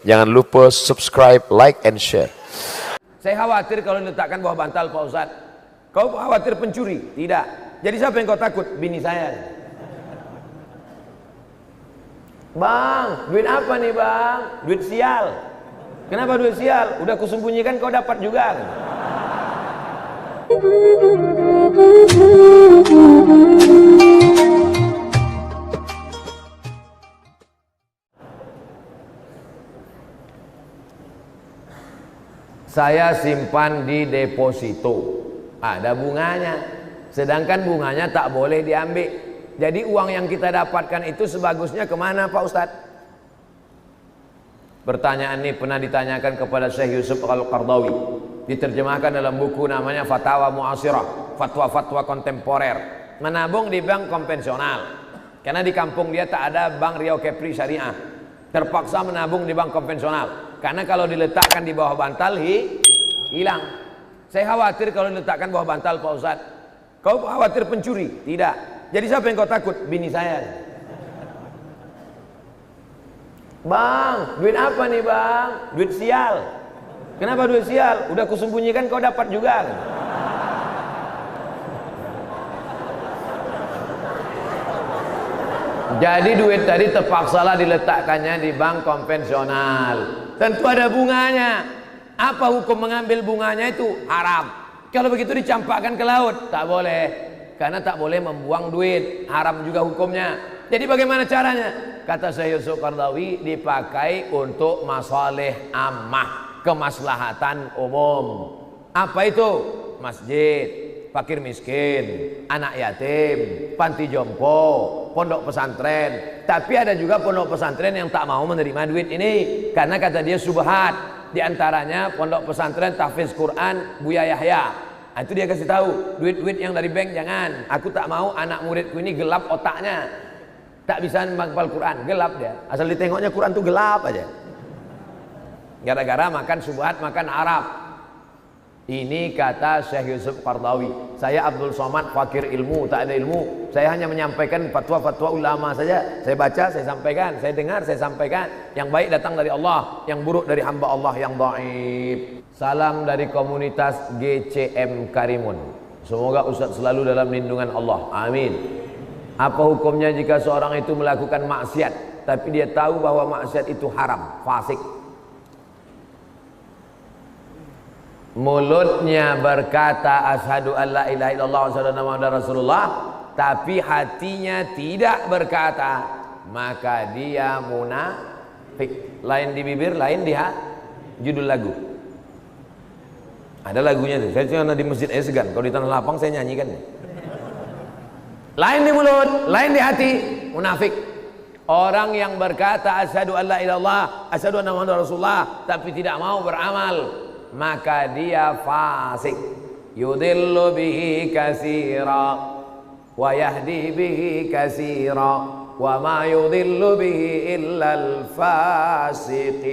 Jangan lupa subscribe, like, and share. Saya khawatir kalau diletakkan bawah bantal Pak Ustadz. Kau khawatir pencuri? Tidak. Jadi siapa yang kau takut? Bini saya. Bang, duit apa nih bang? Duit sial. Kenapa duit sial? Udah kusembunyikan kau dapat juga. Saya simpan di deposito, ada bunganya, sedangkan bunganya tak boleh diambil. Jadi uang yang kita dapatkan itu sebagusnya kemana Pak Ustadz? Pertanyaan ini pernah ditanyakan kepada Syekh Yusuf Al-Qardawi, diterjemahkan dalam buku namanya Fatawa Mu'asirah, fatwa-fatwa kontemporer. Menabung di bank konvensional, karena di kampung dia tak ada bank Riau Kepri Syariah, terpaksa menabung di bank konvensional. Karena kalau diletakkan di bawah bantal hilang. Saya khawatir kalau diletakkan bawah bantal Pak Ustadz. Kau khawatir pencuri? Tidak. Jadi siapa yang kau takut? Bini saya. Bang, duit apa nih bang? Duit sial. Kenapa duit sial? Udah kusembunyikan kau dapat juga. Jadi duit tadi terpaksalah diletakkannya di bank konvensional. Tentu ada bunganya. Apa hukum mengambil bunganya itu? Haram. Kalau begitu dicampakkan ke laut, tak boleh. Karena tak boleh membuang duit. Haram juga hukumnya. Jadi bagaimana caranya? Kata Syekh Yusuf Qardawi, dipakai untuk masalih ammah, kemaslahatan umum. Apa itu? Masjid, fakir miskin, anak yatim, panti jompo, pondok pesantren. Tapi ada juga pondok pesantren yang tak mau menerima duit ini karena kata dia subhat. Di antaranya pondok pesantren tahfiz Quran Buya Yahya. Itu dia kasih tahu, duit-duit yang dari bank jangan. Aku tak mau anak muridku ini gelap otaknya, tak bisa menghafal Quran, gelap dia. Asal ditengoknya Quran tuh gelap aja. Gara-gara makan subhat, makan Arab. Ini kata Syekh Yusuf Qardawi. Saya Abdul Somad, fakir ilmu, tak ada ilmu. Saya hanya menyampaikan fatwa-fatwa ulama saja. Saya baca, saya sampaikan. Saya dengar, saya sampaikan. Yang baik datang dari Allah, yang buruk dari hamba Allah yang dhaif. Salam dari komunitas GCM Karimun. Semoga Ustaz selalu dalam lindungan Allah. Amin. Apa hukumnya jika seorang itu melakukan maksiat, tapi dia tahu bahwa maksiat itu haram, fasik? Mulutnya berkata asyhadu an la ilaha illallah wa asyhadu anna muhammadar rasulullah, tapi hatinya tidak berkata, maka dia munafik. Lain di bibir, lain di judul lagu. Ada lagunya tuh. Saya cuma di masjid aja segan, kalau di tanah lapang saya nyanyikan. Lain di mulut, lain di hati, munafik. Orang yang berkata asyhadu an la ilaha illallah, asyhadu anna muhammadar rasulullah, tapi tidak mau beramal, maka dia fasik. Yudillu bihi katsira wa yahdi bihi katsira wa ma yudillu bihi illal fasiqin.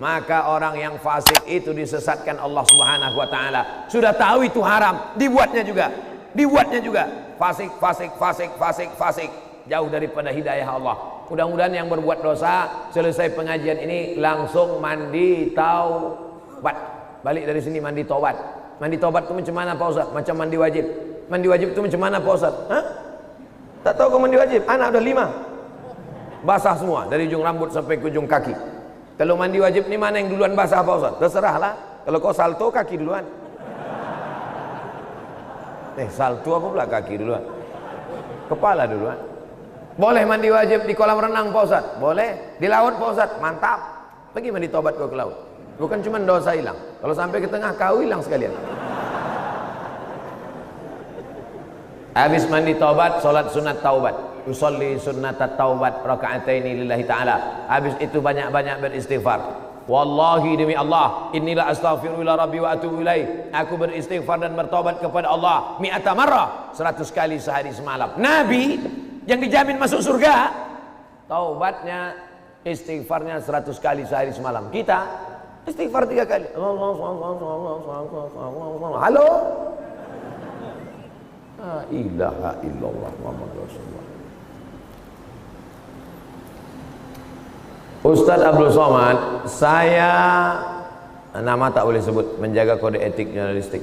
Maka orang yang fasik itu disesatkan Allah Subhanahu wa taala. Sudah tahu itu haram, dibuatnya juga. Dibuatnya juga. Fasik, fasik, fasik, fasik, fasik. Jauh daripada hidayah Allah. Mudah-mudahan yang berbuat dosa selesai pengajian ini langsung mandi taubat. Balik dari sini mandi taubat. Mandi taubat itu macam mana Pak Ustaz? Macam mandi wajib. Mandi wajib itu macam mana Pak Ustaz? Hah? Tak tahu kau mandi wajib? Anak udah 5. Basah semua dari ujung rambut sampai ke ujung kaki. Kalau mandi wajib ini mana yang duluan basah Pak Ustaz? Terserahlah. Kalau kau salto kaki duluan. Salto apa pula kaki duluan? Kepala duluan. Boleh mandi wajib di kolam renang Pak Ustaz? Boleh. Di laut Pak Ustaz? Mantap. Pergi mandi taubat kau ke laut. Bukan cuma dosa hilang. Kalau sampai ke tengah kau hilang sekalian. Habis mandi taubat, solat sunat taubat. Usolli sunnatat taubat raka'ataini lillahi ta'ala. Habis itu banyak-banyak beristighfar. Wallahi demi Allah, inilah astaghfirullah rabbi wa atubu ilaih. Aku beristighfar dan bertobat kepada Allah mi'ata marrah, 100 kali sehari semalam. Nabi yang dijamin masuk surga, taubatnya, istighfarnya 100 kali sehari semalam. Kita istighfar 3 kali. Halo? La ilaha illallah Muhammad Rasulullah. Ustadz Abdul Somad, saya nama tak boleh sebut, menjaga kode etik jurnalistik.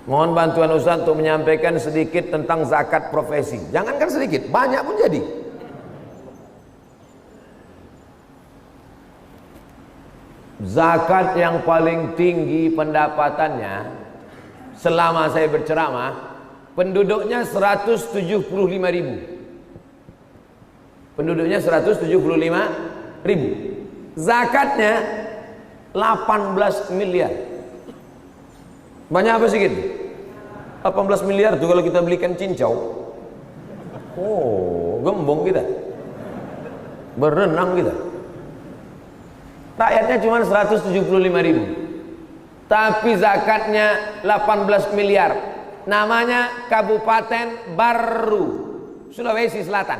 Mohon bantuan Ustadz untuk menyampaikan sedikit tentang zakat profesi. Jangankan sedikit, banyak pun jadi. Zakat yang paling tinggi pendapatannya selama saya berceramah, penduduknya 175.000. Penduduknya 175.000. Zakatnya 18 miliar. Banyak apa sedikit? 18 miliar tuh kalau kita belikan cincau. Oh, gembong kita. Berenang kita. Rakyatnya cuma 175.000. Tapi zakatnya 18 miliar. Namanya Kabupaten Baru, Sulawesi Selatan.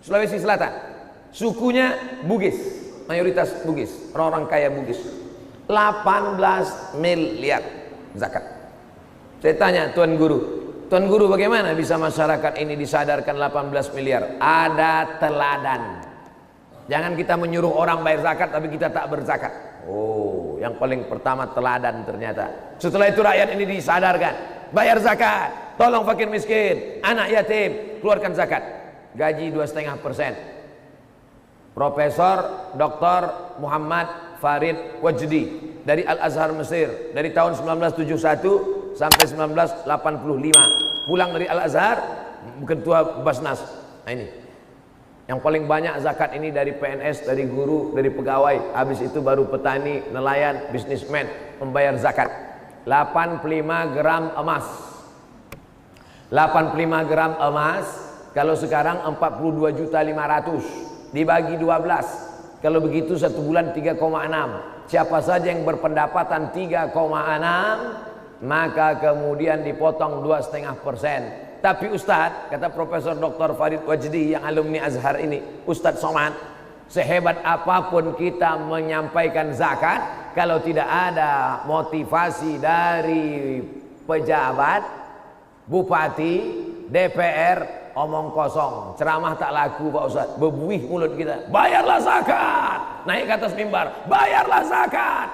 Sulawesi Selatan. Sukunya Bugis, mayoritas Bugis, orang-orang kaya Bugis. 18 miliar zakat. Saya tanya Tuan Guru bagaimana bisa masyarakat ini disadarkan 18 miliar? Ada teladan. Jangan kita menyuruh orang bayar zakat tapi kita tak berzakat. Oh, yang paling pertama teladan ternyata. Setelah itu rakyat ini disadarkan, bayar zakat, tolong fakir miskin, anak yatim, keluarkan zakat. Gaji 2,5%. Profesor Dr. Muhammad Farid Wajdi dari Al-Azhar Mesir dari tahun 1971 sampai 1985. Pulang dari Al-Azhar, ketua Basnas. Nah ini yang paling banyak zakat ini dari PNS, dari guru, dari pegawai. Habis itu baru petani, nelayan, bisnismen membayar zakat. 85 gram emas. 85 gram emas kalau sekarang 42.500.000 dibagi 12. Kalau begitu satu bulan 3,6. Siapa saja yang berpendapatan 3,6 maka kemudian dipotong 2,5%. Tapi Ustadz, kata Profesor Dr. Farid Wajdi yang alumni Azhar ini, Ustadz Somad, sehebat apapun kita menyampaikan zakat, kalau tidak ada motivasi dari pejabat, bupati, DPR, omong kosong, ceramah tak laku Pak Ustadz, bebuih mulut kita. Bayarlah zakat, naik ke atas mimbar, bayarlah zakat.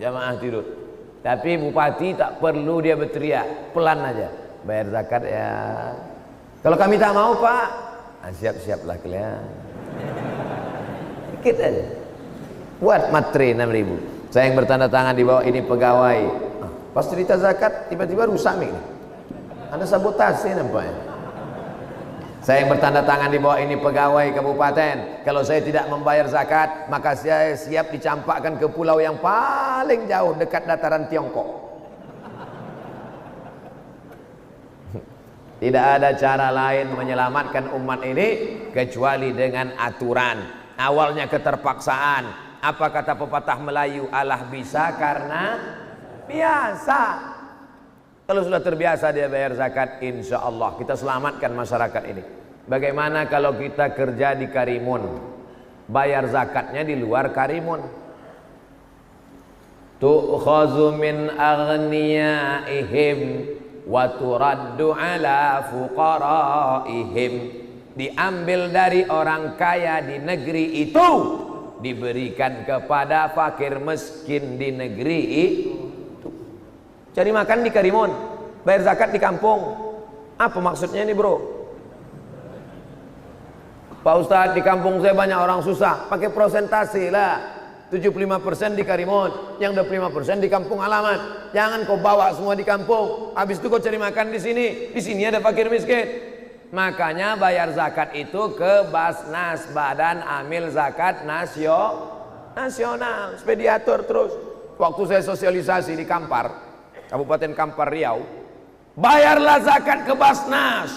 Jamaah tidur. Tapi bupati tak perlu dia berteriak, pelan aja, bayar zakat ya. Kalau kami tak mau Pak, siap-siaplah kalian. Dikit aja. Buat matre 6.000. Saya yang bertanda tangan di bawah ini pegawai. Pas cerita zakat tiba-tiba rusak nih. Ada sabotase nampaknya. Saya yang bertanda tangan di bawah ini pegawai kabupaten. Kalau saya tidak membayar zakat, maka saya siap dicampakkan ke pulau yang paling jauh dekat dataran Tiongkok. Tidak ada cara lain menyelamatkan umat ini kecuali dengan aturan. Awalnya keterpaksaan. Apa kata pepatah Melayu? Allah bisa karena biasa. Kalau sudah terbiasa dia bayar zakat, insya Allah kita selamatkan masyarakat ini. Bagaimana kalau kita kerja di Karimun, bayar zakatnya di luar Karimun? Tu'khazu min aghniyaihim wa turaddu ala fuqaraihim. Diambil dari orang kaya di negeri itu, diberikan kepada fakir miskin di negeri itu. Cari makan di Karimun, bayar zakat di kampung. Apa maksudnya ini bro? Pak Ustadz, di kampung saya banyak orang susah. Pakai prosentase lah. 75% di Karimun, yang 25% di kampung halaman. Jangan kau bawa semua di kampung. Habis itu kau cari makan di sini. Di sini ada fakir miskin. Makanya bayar zakat itu ke Basnas, Badan Amil Zakat Nasional. Supaya diatur terus. Waktu saya sosialisasi di Kampar, Kabupaten Kampar Riau, bayarlah zakat ke Basnas.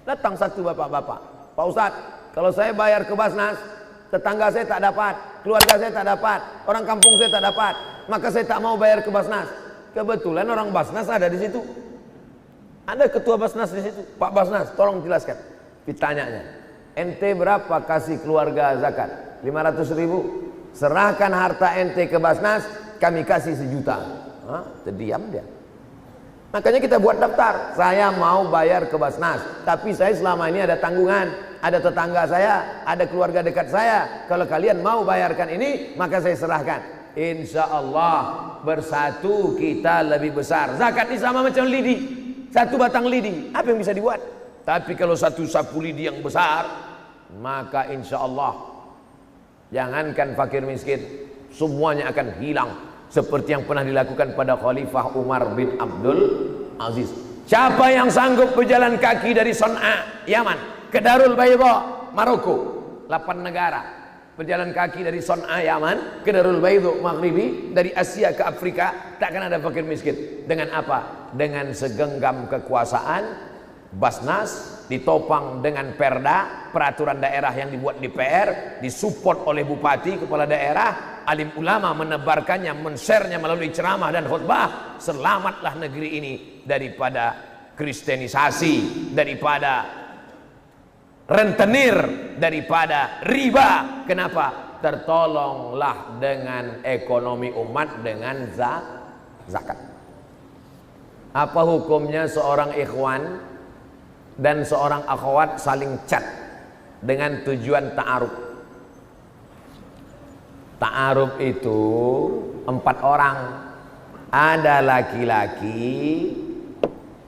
Datang satu bapak-bapak, Pak Ustadz, kalau saya bayar ke Basnas, tetangga saya tak dapat, keluarga saya tak dapat, orang kampung saya tak dapat, maka saya tak mau bayar ke Basnas. Kebetulan orang Basnas ada di situ. Ada ketua Basnas di situ. Pak Basnas, tolong jelaskan. Ditanyanya, ente berapa kasih keluarga zakat? 500.000. Serahkan harta ente ke Basnas, kami kasih 1 juta. Terdiam dia. Makanya kita buat daftar. Saya mau bayar ke Basnas, tapi saya selama ini ada tanggungan. ada tetangga saya, ada keluarga dekat saya. Kalau kalian mau bayarkan ini, maka saya serahkan. Insya Allah bersatu kita lebih besar. Zakat ini sama macam lidi, satu batang lidi, apa yang bisa dibuat? Tapi kalau satu sapu lidi yang besar, maka insya Allah jangankan fakir miskin, semuanya akan hilang. Seperti yang pernah dilakukan pada Khalifah Umar bin Abdul Aziz. Siapa yang sanggup berjalan kaki dari Son'a, Yaman, ke Darul Bayda, Maroko, 8 negara. Berjalan kaki dari Son'a, Yaman, ke Darul Bayda, Maghribi, dari Asia ke Afrika, takkan ada fakir miskin. Dengan apa? Dengan segenggam kekuasaan, Basnas, ditopang dengan perda, peraturan daerah yang dibuat DPR, disupport oleh bupati, kepala daerah, alim ulama menebarkannya, men-share-nya melalui ceramah dan khutbah. Selamatlah negeri ini daripada kristenisasi, daripada rentenir, daripada riba. Kenapa? Tertolonglah dengan ekonomi umat dengan zakat. Apa hukumnya seorang ikhwan dan seorang akhwat saling chat dengan tujuan ta'aruf? Ta'aruf itu 4 orang. Ada laki-laki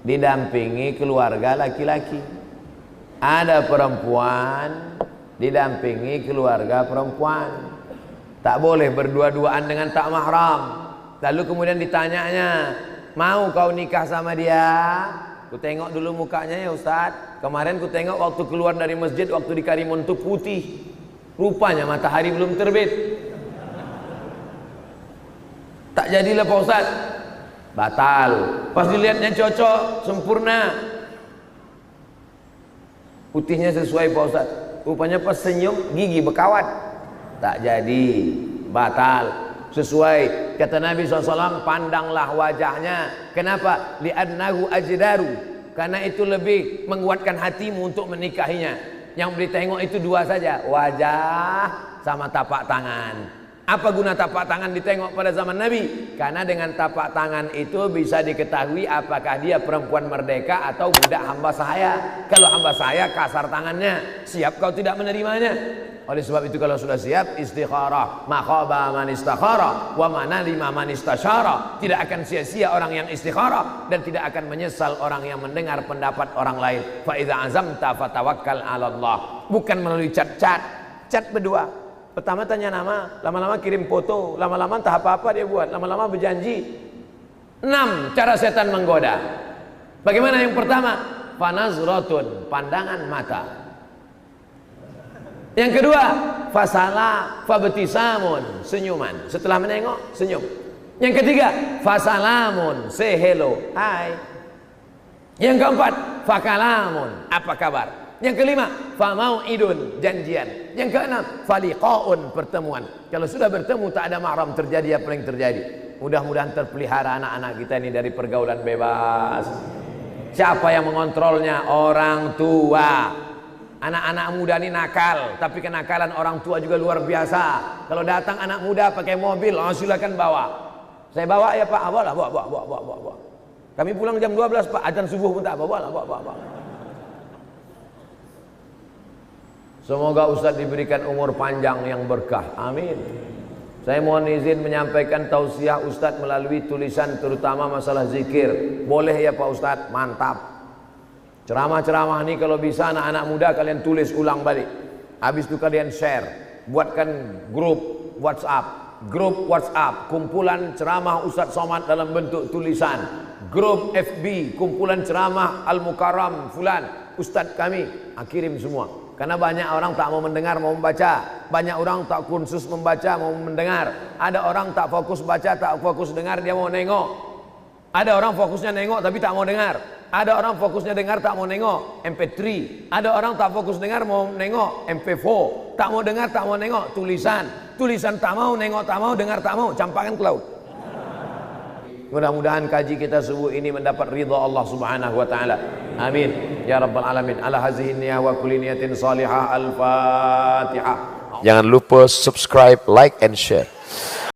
didampingi keluarga laki-laki, ada perempuan didampingi keluarga perempuan. Tak boleh berdua-duaan dengan tak mahram. Lalu kemudian ditanyanya, mau kau nikah sama dia? Ku tengok dulu mukanya ya Ustaz. Kemarin ku tengok waktu keluar dari masjid, waktu di Karimun itu putih. Rupanya matahari belum terbit. Tak jadilah Pak Ustaz. Batal. Pas dilihatnya cocok, sempurna. Putihnya sesuai Pak Ustaz. Rupanya pas senyum gigi berkawat. Tak jadi. Batal. Sesuai kata Nabi SAW, pandanglah wajahnya. Kenapa? Li'annahu ajdaru, karena itu lebih menguatkan hatimu untuk menikahinya. Yang boleh tengok itu 2 saja, wajah sama tapak tangan. Apa guna tapak tangan ditengok pada zaman Nabi? Karena dengan tapak tangan itu bisa diketahui apakah dia perempuan merdeka atau budak hamba sahaya. Kalau hamba sahaya kasar tangannya, siap kau tidak menerimanya. Oleh sebab itu kalau sudah siap, istikharah. Ma khaba man istakhara wa ma nalima man istasyara. Tidak akan sia-sia orang yang istikharah dan tidak akan menyesal orang yang mendengar pendapat orang lain. Fa idza azamta fatawakkal 'ala Allah. Bukan melalui chat berdua. Pertama tanya nama, lama-lama kirim foto, lama-lama entah apa-apa dia buat, lama-lama berjanji. 6 cara setan menggoda. Bagaimana yang pertama? Fanazratun, pandangan mata. Yang kedua, fasalah fabtisamun, senyuman. Setelah menengok, senyum. Yang ketiga, fasalamun, say hello, hai. Yang keempat, fakalamun, apa kabar. Yang kelima, famau'idun, janjian. Yang keenam, faliqaun, pertemuan. Kalau sudah bertemu tak ada mahram, terjadi apa yang terjadi. Mudah-mudahan terpelihara anak-anak kita ini dari pergaulan bebas. Siapa yang mengontrolnya? Orang tua. Anak-anak muda ini nakal, tapi kenakalan orang tua juga luar biasa. Kalau datang anak muda pakai mobil, silakan bawa. Saya bawa ya Pak, bawa. Kami pulang jam 12 Pak, adzan subuh pun tak bawa. Semoga Ustadz diberikan umur panjang yang berkah, amin. Saya mohon izin menyampaikan tausiah Ustadz melalui tulisan, terutama masalah zikir. Boleh ya Pak Ustadz? Mantap. Ceramah-ceramah ini kalau bisa anak-anak muda kalian tulis ulang balik. Habis itu kalian share. Buatkan grup WhatsApp, kumpulan ceramah Ustadz Somad dalam bentuk tulisan. Grup FB, kumpulan ceramah Al-Mukarram Fulan, Ustadz kami. Kirim semua. Karena banyak orang tak mau mendengar, mau membaca. Banyak orang tak kursus membaca, mau mendengar. Ada orang tak fokus baca, tak fokus dengar, dia mau nengok. Ada orang fokusnya nengok tapi tak mau dengar. Ada orang fokusnya dengar tak mau nengok, MP3. Ada orang tak fokus dengar mau nengok, MP4. Tak mau dengar, tak mau nengok, tulisan. Tulisan tak mau, nengok tak mau, dengar tak mau, campakkan ke laut. Mudah-mudahan kaji kita subuh ini mendapat ridha Allah Subhanahu wa taala. Amin ya rabbal alamin. Ala hazihi niyah wa kulli niyatin salihah. Al-Fatihah. Jangan lupa subscribe, like, and share.